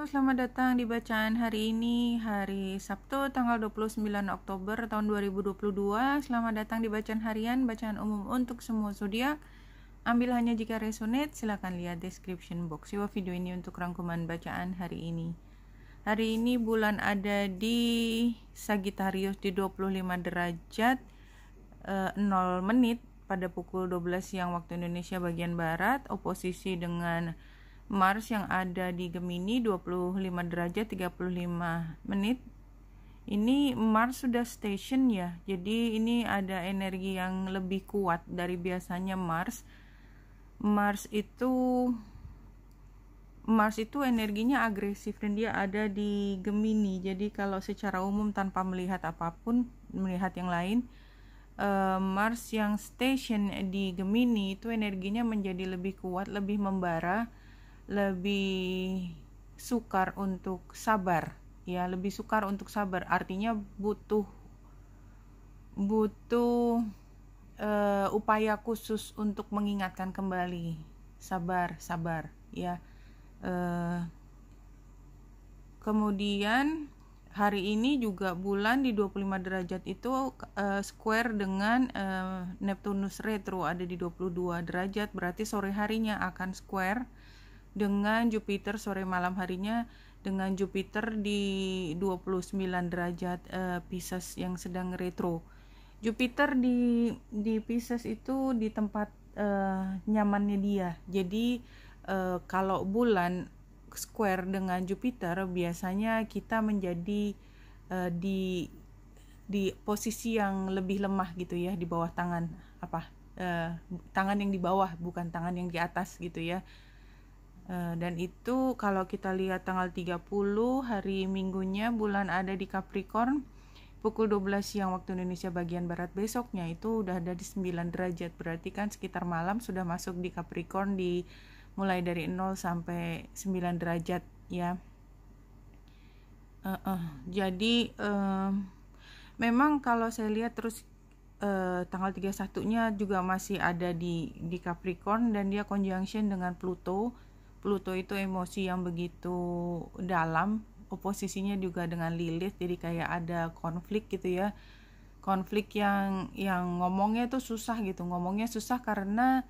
Selamat datang di bacaan hari ini, hari Sabtu tanggal 29 Oktober tahun 2022. Selamat datang di bacaan harian, bacaan umum untuk semua zodiak. Ambil hanya jika resonate, silakan lihat description box. Siwa video ini untuk rangkuman bacaan hari ini. Hari ini bulan ada di Sagittarius di 25 derajat 0 menit pada pukul 12 siang waktu Indonesia bagian Barat, oposisi dengan Mars yang ada di Gemini 25 derajat 35 menit. Ini Mars sudah station ya, jadi ini ada energi yang lebih kuat dari biasanya Mars. Mars itu energinya agresif dan dia ada di Gemini. Jadi kalau secara umum tanpa melihat apapun, melihat yang lain, Mars yang station di Gemini itu energinya menjadi lebih kuat, lebih membara, lebih sukar untuk sabar ya, lebih sukar untuk sabar, artinya butuh upaya khusus untuk mengingatkan kembali sabar ya. Kemudian hari ini juga bulan di 25 derajat itu square dengan Neptunus retro ada di 22 derajat, berarti sore harinya akan square dengan Jupiter, sore malam harinya dengan Jupiter di 29 derajat Pisces yang sedang retro. Jupiter di Pisces itu di tempat nyamannya dia. Jadi kalau bulan square dengan Jupiter, biasanya kita menjadi di posisi yang lebih lemah gitu ya, di bawah tangan tangan yang di bawah, bukan tangan yang di atas gitu ya. Dan itu kalau kita lihat tanggal 30 hari Minggunya bulan ada di Capricorn pukul 12 siang waktu Indonesia bagian Barat, besoknya itu udah ada di 9 derajat, berarti kan sekitar malam sudah masuk di Capricorn di mulai dari 0 sampai 9 derajat ya. Jadi memang kalau saya lihat terus tanggal 31-nya juga masih ada di Capricorn dan dia conjunction dengan Pluto. Pluto itu emosi yang begitu dalam, oposisinya juga dengan Lilith, jadi kayak ada konflik gitu ya, konflik yang ngomongnya itu susah gitu, ngomongnya susah karena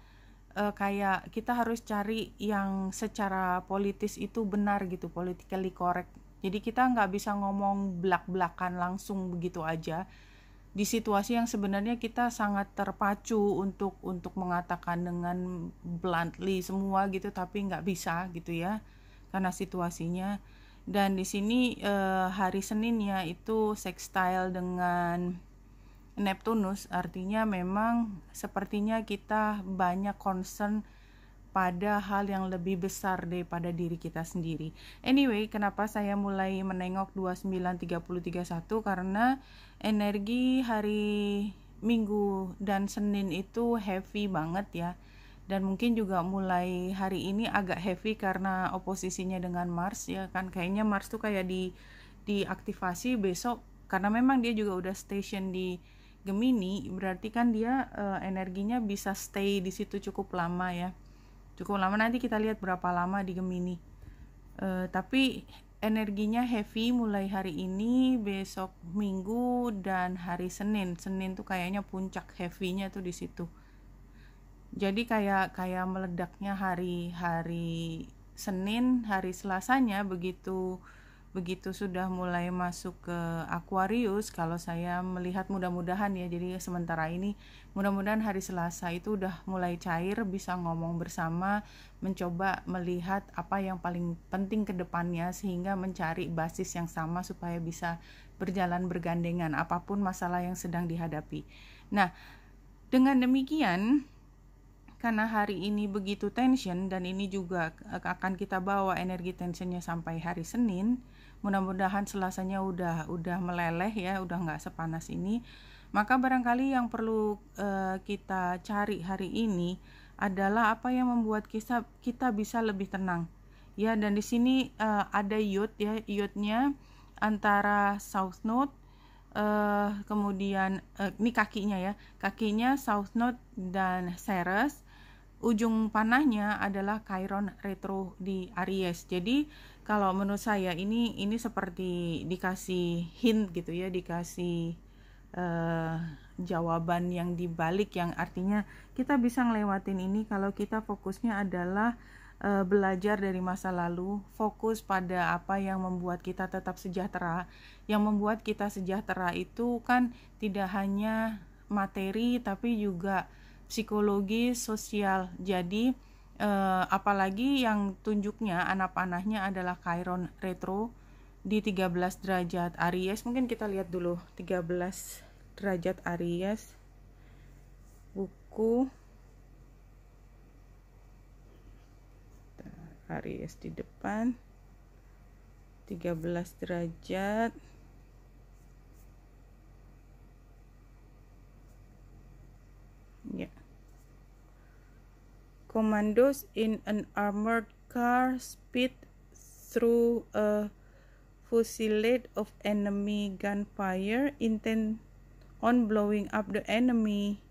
kayak kita harus cari yang secara politis itu benar gitu, politically correct, jadi kita nggak bisa ngomong belak-belakan langsung begitu aja di situasi yang sebenarnya kita sangat terpacu untuk mengatakan dengan bluntly semua gitu, tapi nggak bisa gitu ya karena situasinya. Dan di sini hari Seninnya itu sextile dengan Neptunus, artinya memang sepertinya kita banyak concern pada hal yang lebih besar daripada diri kita sendiri. Anyway, kenapa saya mulai menengok 29, 30, 31? Karena energi hari Minggu dan Senin itu heavy banget ya. Dan mungkin juga mulai hari ini agak heavy karena oposisinya dengan Mars ya kan. Kayaknya Mars tuh kayak diaktifasi besok karena memang dia juga udah station di Gemini, berarti kan dia energinya bisa stay di situ cukup lama ya. Cukup lama, nanti kita lihat berapa lama di Gemini. Tapi energinya heavy mulai hari ini, besok Minggu dan hari Senin. Senin tuh kayaknya puncak heavy-nya tuh di situ. Jadi kayak meledaknya hari Senin, hari Selasanya begitu sudah mulai masuk ke Aquarius. Kalau saya melihat mudah-mudahan ya, jadi sementara ini mudah-mudahan hari Selasa itu udah mulai cair, bisa ngomong bersama, mencoba melihat apa yang paling penting ke depannya sehingga mencari basis yang sama supaya bisa berjalan bergandengan apapun masalah yang sedang dihadapi. Nah, dengan demikian karena hari ini begitu tension dan ini juga akan kita bawa energi tensionnya sampai hari Senin, mudah-mudahan Selasanya udah meleleh ya, udah nggak sepanas ini. Maka barangkali yang perlu kita cari hari ini adalah apa yang membuat kita bisa lebih tenang ya. Dan di sini ada iot ya, iotnya antara South Node, kemudian ini kakinya ya, kakinya South Node dan Ceres. ujung panahnya adalah Chiron retro di Aries. Jadi kalau menurut saya ini seperti dikasih hint gitu ya, dikasih jawaban yang dibalik, yang artinya kita bisa ngelewatin ini kalau kita fokusnya adalah belajar dari masa lalu, fokus pada apa yang membuat kita tetap sejahtera. Yang membuat kita sejahtera itu kan tidak hanya materi tapi juga psikologi, sosial. Jadi apalagi yang tunjuknya anak panahnya adalah Chiron retro di 13 derajat Aries. Mungkin kita lihat dulu 13 derajat Aries, buku Aries di depan, 13 derajat. Ya. Commandos in an armored car speed through a fusillade of enemy gunfire, intent on blowing up the enemy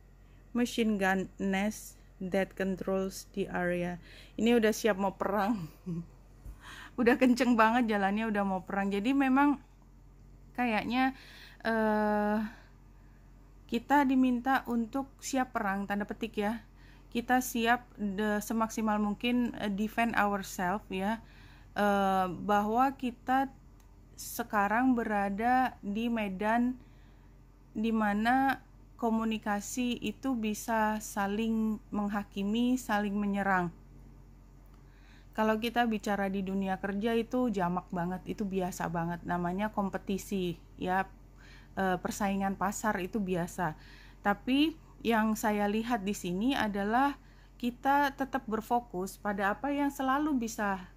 machine gun nest that controls the area. Ini udah siap mau perang. Udah kenceng banget jalannya, udah mau perang. Jadi memang kayaknya kita diminta untuk siap perang, tanda petik ya. Kita siap semaksimal mungkin defend ourselves ya, bahwa kita sekarang berada di medan dimana komunikasi itu bisa saling menghakimi, saling menyerang. Kalau kita bicara di dunia kerja itu jamak banget, itu biasa banget, namanya kompetisi ya, persaingan pasar itu biasa. Tapi yang saya lihat di sini adalah kita tetap berfokus pada apa yang selalu bisa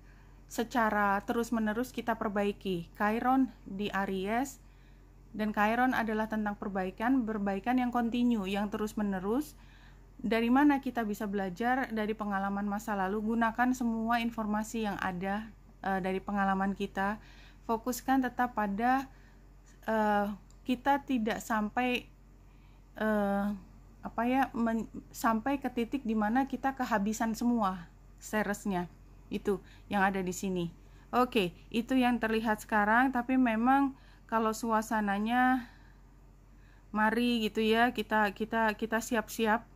secara terus-menerus kita perbaiki. Chiron di Aries, dan Chiron adalah tentang perbaikan yang kontinu, yang terus-menerus. Dari mana kita bisa belajar? Dari pengalaman masa lalu. Gunakan semua informasi yang ada dari pengalaman kita. Fokuskan tetap pada kita tidak sampai sampai ke titik dimana kita kehabisan semua stresnya. Itu yang ada di sini. Oke, itu yang terlihat sekarang. Tapi memang kalau suasananya, mari gitu ya, kita siap-siap.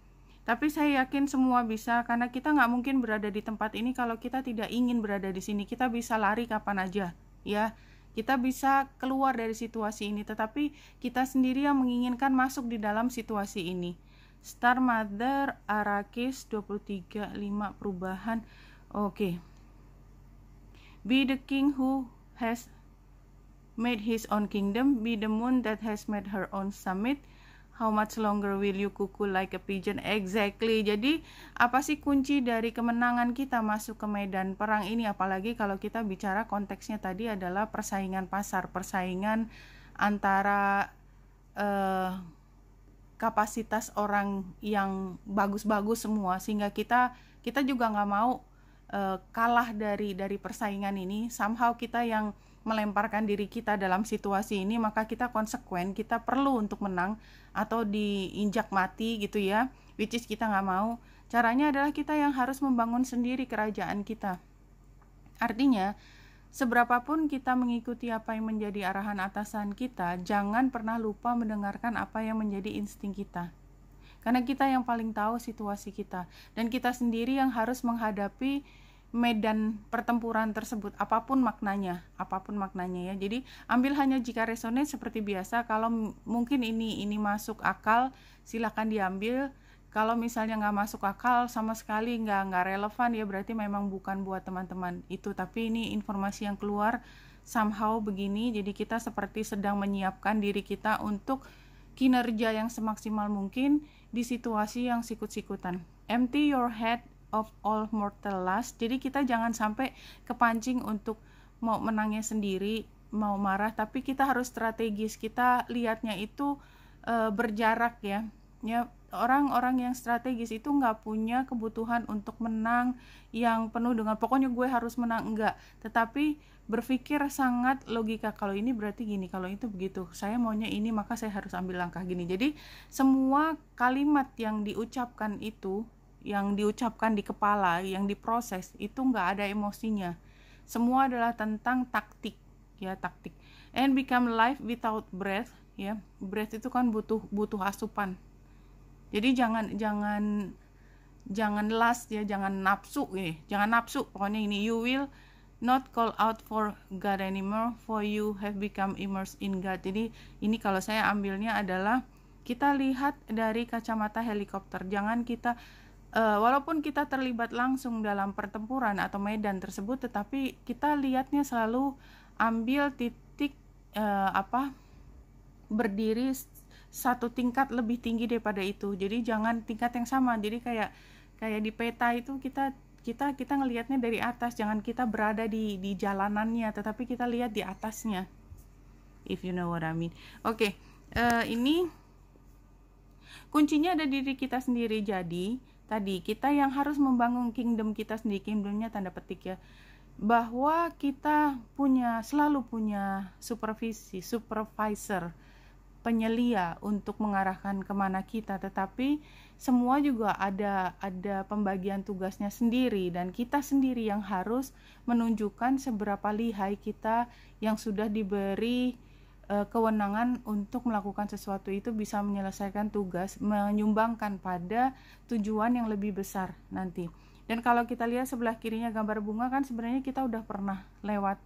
Tapi saya yakin semua bisa, karena kita nggak mungkin berada di tempat ini kalau kita tidak ingin berada di sini. Kita bisa lari kapan aja, ya. Kita bisa keluar dari situasi ini, tetapi kita sendiri yang menginginkan masuk di dalam situasi ini. Star Mother, Arakis 23, 5 perubahan. Oke. Be the king who has made his own kingdom. Be the moon that has made her own summit. How much longer will you cuckoo like a pigeon? Exactly. Jadi apa sih kunci dari kemenangan kita masuk ke medan perang ini? Apalagi kalau kita bicara konteksnya tadi adalah persaingan pasar, persaingan antara kapasitas orang yang bagus-bagus semua, sehingga kita juga nggak mau kalah dari persaingan ini. Somehow kita yang melemparkan diri kita dalam situasi ini, maka kita konsekuen, kita perlu untuk menang atau diinjak mati gitu ya, which is kita nggak mau. Caranya adalah kita yang harus membangun sendiri kerajaan kita. Artinya seberapapun kita mengikuti apa yang menjadi arahan atasan kita, jangan pernah lupa mendengarkan apa yang menjadi insting kita. Karena kita yang paling tahu situasi kita, dan kita sendiri yang harus menghadapi medan pertempuran tersebut, apapun maknanya ya. Jadi ambil hanya jika resonate seperti biasa. Kalau mungkin ini masuk akal, silakan diambil. Kalau misalnya nggak masuk akal sama sekali, nggak relevan, ya berarti memang bukan buat teman-teman itu. Tapi ini informasi yang keluar somehow begini, jadi kita seperti sedang menyiapkan diri kita untuk kinerja yang semaksimal mungkin di situasi yang sikut-sikutan. Empty your head of all mortal lust. Jadi kita jangan sampai kepancing untuk mau menangnya sendiri, mau marah, tapi kita harus strategis. Kita lihatnya itu berjarak ya. Orang-orang yang strategis itu nggak punya kebutuhan untuk menang yang penuh dengan pokoknya gue harus menang, enggak, tetapi berpikir sangat logika. Kalau ini berarti gini, kalau itu begitu, saya maunya ini maka saya harus ambil langkah gini. Jadi semua kalimat yang diucapkan itu yang diucapkan di kepala, yang diproses, itu nggak ada emosinya. Semua adalah tentang taktik, ya, taktik. And become life without breath, ya. Breath itu kan butuh asupan. Jadi jangan lust, ya, jangan nafsu ini. Jangan nafsu, pokoknya ini, you will not call out for God anymore, for you have become immersed in God. Jadi ini kalau saya ambilnya adalah kita lihat dari kacamata helikopter. Jangan kita walaupun kita terlibat langsung dalam pertempuran atau medan tersebut, tetapi kita lihatnya selalu ambil titik berdiri satu tingkat lebih tinggi daripada itu. Jadi jangan tingkat yang sama. Jadi kayak di peta itu kita ngelihatnya dari atas, jangan kita berada di jalanannya, tetapi kita lihat di atasnya. If you know what I mean. Oke, ini kuncinya ada di diri kita sendiri. Jadi tadi kita yang harus membangun kingdom kita sendiri, kingdomnya tanda petik, ya, bahwa kita selalu punya supervisor, penyelia untuk mengarahkan kemana kita, tetapi semua juga ada pembagian tugasnya sendiri, dan kita sendiri yang harus menunjukkan seberapa lihai kita yang sudah diberi kewenangan untuk melakukan sesuatu itu, bisa menyelesaikan tugas, menyumbangkan pada tujuan yang lebih besar nanti. Dan kalau kita lihat sebelah kirinya gambar bunga, kan sebenarnya kita udah pernah lewat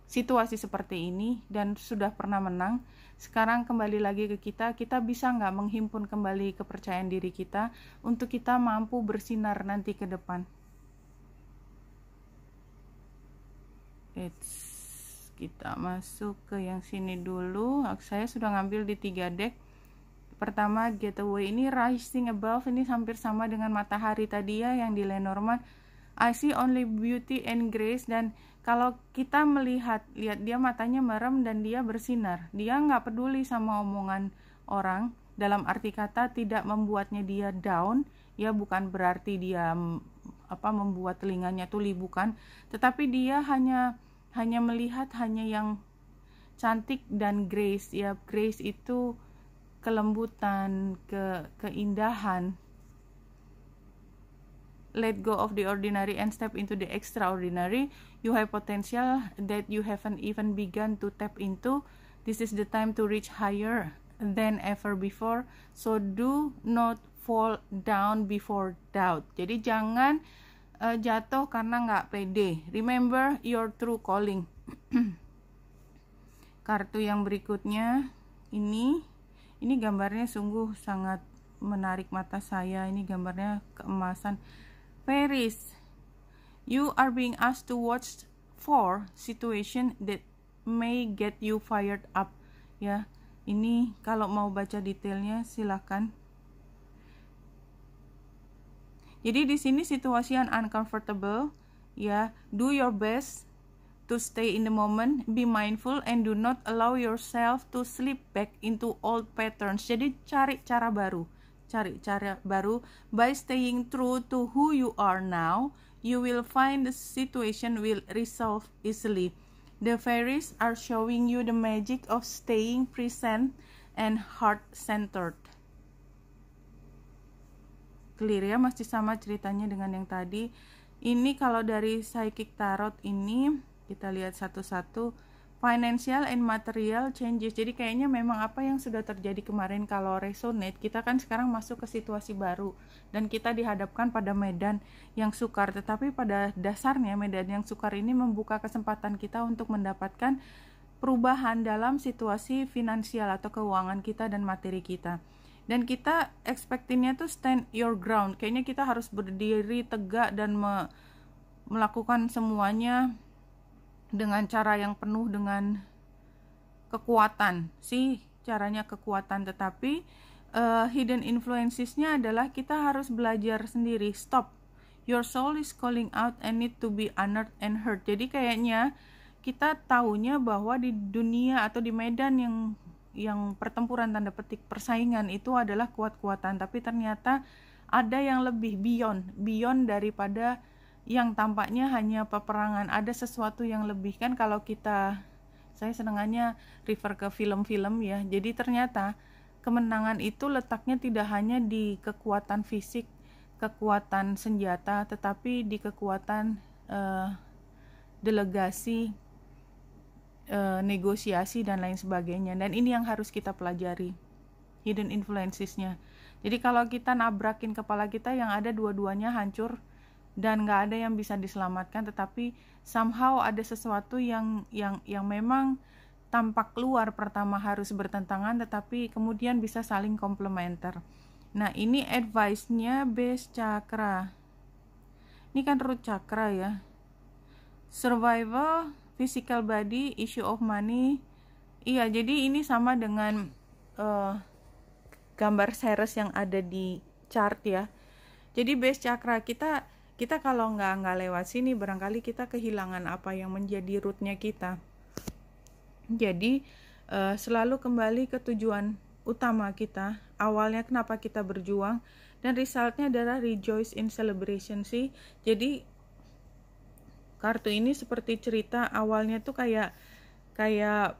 situasi seperti ini dan sudah pernah menang. Sekarang kembali lagi ke kita bisa nggak menghimpun kembali kepercayaan diri kita untuk kita mampu bersinar nanti ke depan. Kita masuk ke yang sini dulu. Saya sudah ngambil di 3 deck. Pertama, Getaway, ini Rising Above, ini hampir sama dengan matahari tadi, ya, yang di Lenormand. I see only beauty and grace. Dan kalau kita lihat dia matanya merem dan dia bersinar. Dia nggak peduli sama omongan orang, dalam arti kata tidak membuatnya dia down, ya, bukan berarti dia membuat telinganya tuli, bukan, tetapi dia hanya melihat hanya yang cantik dan grace, ya. Grace itu kelembutan, keindahan. Let go of the ordinary and step into the extraordinary. You have potential that you haven't even begun to tap into. This is the time to reach higher than ever before. So do not fall down before doubt. Jadi jangan jatuh karena nggak pede. Remember your true calling. Kartu yang berikutnya ini gambarnya sungguh sangat menarik mata saya. Ini gambarnya keemasan. Paris, you are being asked to watch for situation that may get you fired up, ya. Ini kalau mau baca detailnya silakan. Jadi di sini situasi yang uncomfortable, ya. Do your best to stay in the moment, be mindful, and do not allow yourself to slip back into old patterns. Jadi cari cara baru by staying true to who you are now. You will find the situation will resolve easily. The fairies are showing you the magic of staying present and heart-centered. Clear, ya, masih sama ceritanya dengan yang tadi. Ini kalau dari Psychic Tarot ini kita lihat satu-satu. Financial and material changes. Jadi kayaknya memang apa yang sudah terjadi kemarin kalau resonate, kita kan sekarang masuk ke situasi baru dan kita dihadapkan pada medan yang sukar. Tetapi pada dasarnya medan yang sukar ini membuka kesempatan kita untuk mendapatkan perubahan dalam situasi finansial atau keuangan kita dan materi kita. Dan kita expectingnya tuh stand your ground. Kayaknya kita harus berdiri tegak dan melakukan semuanya dengan cara yang penuh dengan kekuatan. Caranya kekuatan, tetapi hidden influencesnya adalah kita harus belajar sendiri. Stop. Your soul is calling out and need to be honored and heard. Jadi kayaknya kita tahunya bahwa di dunia atau di medan yang pertempuran tanda petik persaingan itu adalah kuat-kuatan, tapi ternyata ada yang lebih beyond daripada yang tampaknya hanya peperangan. Ada sesuatu yang lebih, kan. Kalau saya senangannya refer ke film-film, ya. Jadi ternyata kemenangan itu letaknya tidak hanya di kekuatan fisik, kekuatan senjata, tetapi di kekuatan delegasi, negosiasi dan lain sebagainya. Dan ini yang harus kita pelajari, hidden influences-nya. Jadi kalau kita nabrakin kepala kita, yang ada dua-duanya hancur dan nggak ada yang bisa diselamatkan, tetapi somehow ada sesuatu yang memang tampak luar pertama harus bertentangan, tetapi kemudian bisa saling komplementer. Nah, ini advice-nya base chakra. Ini kan root chakra ya. Survival, physical body, issue of money. Iya, jadi ini sama dengan gambar Ceres yang ada di chart ya. Jadi base chakra kita kalau nggak lewat sini, barangkali kita kehilangan apa yang menjadi rootnya kita. Jadi selalu kembali ke tujuan utama kita, awalnya kenapa kita berjuang, dan resultnya adalah rejoice in celebration sih. Jadi kartu ini seperti cerita awalnya tuh kayak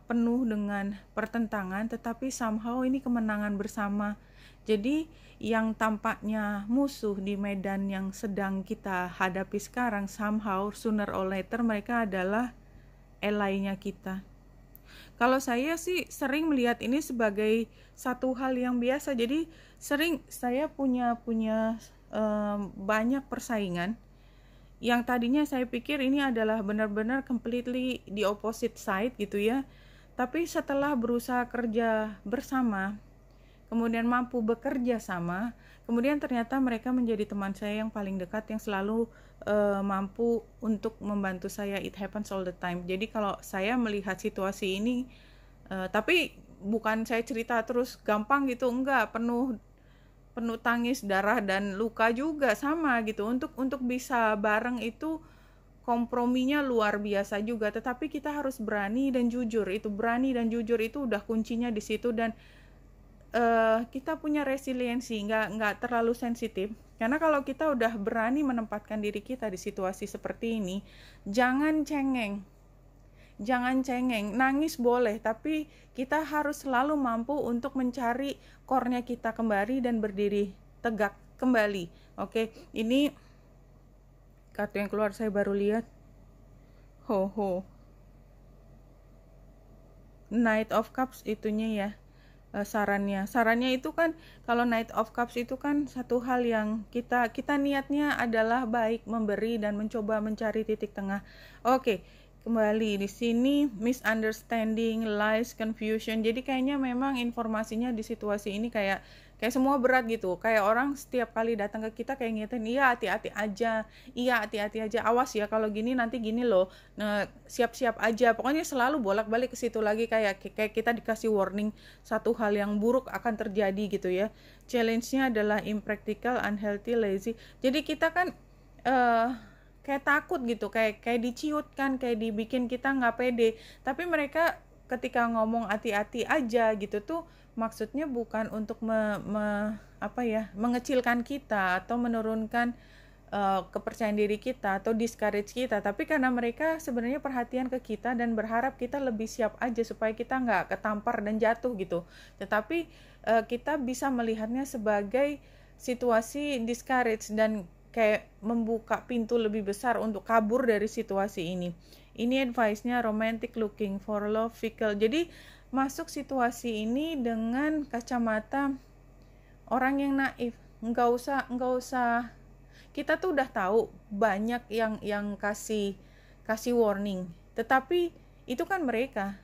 penuh dengan pertentangan, tetapi somehow ini kemenangan bersama. Jadi yang tampaknya musuh di medan yang sedang kita hadapi sekarang, somehow sooner or later mereka adalah ally-nya kita. Kalau saya sih sering melihat ini sebagai satu hal yang biasa. Jadi sering saya punya banyak persaingan yang tadinya saya pikir ini adalah benar-benar completely the opposite side gitu ya. Tapi setelah berusaha kerja bersama, kemudian mampu bekerja sama, kemudian ternyata mereka menjadi teman saya yang paling dekat, yang selalu mampu untuk membantu saya. It happens all the time. Jadi kalau saya melihat situasi ini, tapi bukan saya cerita terus gampang gitu, enggak, penuh tangis, darah dan luka juga sama gitu. Untuk bisa bareng itu komprominya luar biasa juga, tetapi kita harus berani dan jujur. Berani dan jujur itu udah kuncinya di situ. Dan kita punya resiliensi, nggak terlalu sensitif. Karena kalau kita udah berani menempatkan diri kita di situasi seperti ini, jangan cengeng. Nangis boleh, tapi kita harus selalu mampu untuk mencari core-nya kita kembali dan berdiri tegak kembali. Oke, ini kartu yang keluar saya baru lihat. Knight of Cups itunya ya. Sarannya itu kan, kalau Knight of Cups itu kan satu hal yang kita niatnya adalah baik, memberi dan mencoba mencari titik tengah. Oke, kembali di sini misunderstanding, lies, confusion. Jadi kayaknya memang informasinya di situasi ini kayak semua berat gitu. Kayak orang setiap kali datang ke kita kayak ngingetin, iya hati-hati aja, awas ya kalau gini nanti gini loh. Nah, siap-siap aja. Pokoknya selalu bolak-balik ke situ lagi, kayak kita dikasih warning satu hal yang buruk akan terjadi gitu ya. Challenge-nya adalah impractical, unhealthy, lazy. Jadi kita kan kayak takut gitu, kayak diciutkan, kayak dibikin kita nggak pede. Tapi mereka ketika ngomong hati-hati aja gitu tuh maksudnya bukan untuk mengecilkan kita atau menurunkan kepercayaan diri kita atau discourage kita, tapi karena mereka sebenarnya perhatian ke kita dan berharap kita lebih siap aja supaya kita nggak ketampar dan jatuh gitu. Tetapi kita bisa melihatnya sebagai situasi discourage dan kayak membuka pintu lebih besar untuk kabur dari situasi ini. Ini advice-nya romantic looking for love vehicle. Jadi masuk situasi ini dengan kacamata orang yang naif. Nggak usah. Kita tuh udah tahu banyak yang kasih warning. Tetapi itu kan mereka.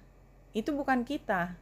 Itu bukan kita.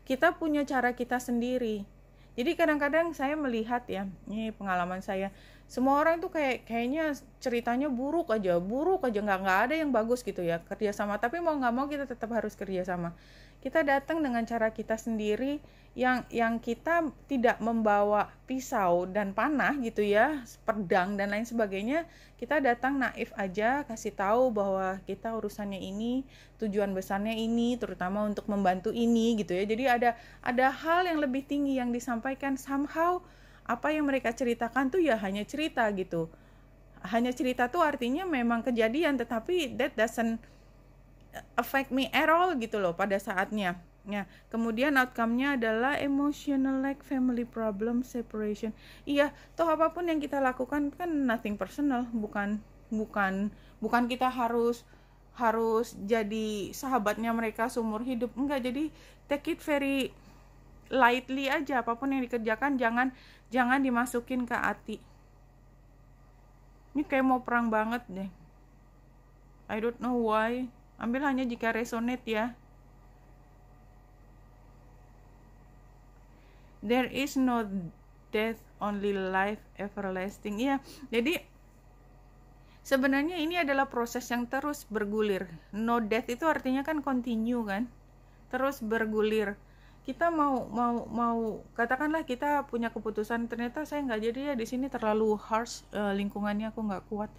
Kita punya cara kita sendiri. Jadi kadang-kadang saya melihat ya, ini pengalaman saya, semua orang tuh kayaknya ceritanya buruk aja, nggak ada yang bagus gitu ya kerjasama. Tapi mau nggak mau kita tetap harus kerjasama. Kita datang dengan cara kita sendiri, yang kita tidak membawa pisau dan panah gitu ya, pedang dan lain sebagainya. Kita datang naif aja, kasih tahu bahwa kita urusannya ini, tujuan besarnya ini, terutama untuk membantu ini gitu ya. Jadi ada hal yang lebih tinggi yang disampaikan. Somehow apa yang mereka ceritakan tuh ya hanya cerita gitu. Hanya cerita tuh artinya memang kejadian, tetapi that doesn't affect me at all gitu loh pada saatnya. Ya, kemudian outcome-nya adalah emotional like family problem, separation. Iya, toh apapun yang kita lakukan kan nothing personal, bukan kita harus jadi sahabatnya mereka seumur hidup. Enggak, jadi take it very lightly aja, apapun yang dikerjakan jangan dimasukin ke hati. Ini kayak mau perang banget deh. I don't know why. Ambil hanya jika resonate ya. There is no death, only life everlasting. Iya, jadi sebenarnya ini adalah proses yang terus bergulir. No death itu artinya kan continue kan, terus bergulir. Kita mau katakanlah kita punya keputusan, ternyata saya nggak jadi ya di sini, terlalu harsh, lingkungannya aku nggak kuat,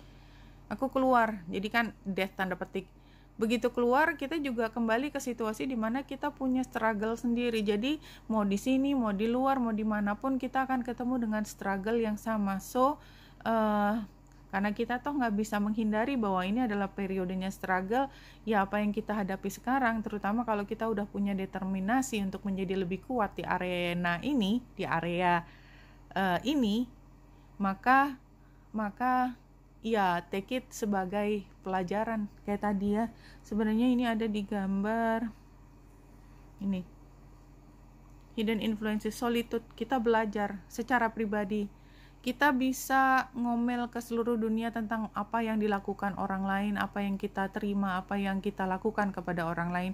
aku keluar. Jadi kan death tanda petik. Begitu keluar, kita juga kembali ke situasi di mana kita punya struggle sendiri. Jadi mau di sini, mau di luar, mau dimanapun, kita akan ketemu dengan struggle yang sama. So karena kita toh nggak bisa menghindari bahwa ini adalah periodenya struggle, ya apa yang kita hadapi sekarang, terutama kalau kita udah punya determinasi untuk menjadi lebih kuat di arena ini, di area ini, maka ya take it sebagai pelajaran. Kayak tadi ya, sebenarnya ini ada di gambar ini, hidden influences, solitude. Kita belajar secara pribadi, kita bisa ngomel ke seluruh dunia tentang apa yang dilakukan orang lain, apa yang kita terima, apa yang kita lakukan kepada orang lain.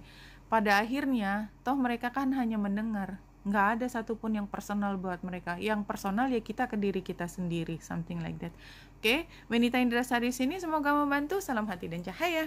Pada akhirnya toh mereka kan hanya mendengar, nggak ada satupun yang personal buat mereka. Yang personal ya kita ke diri kita sendiri, something like that. Oke, Wenita Indrasari sini, semoga membantu. Salam hati dan cahaya.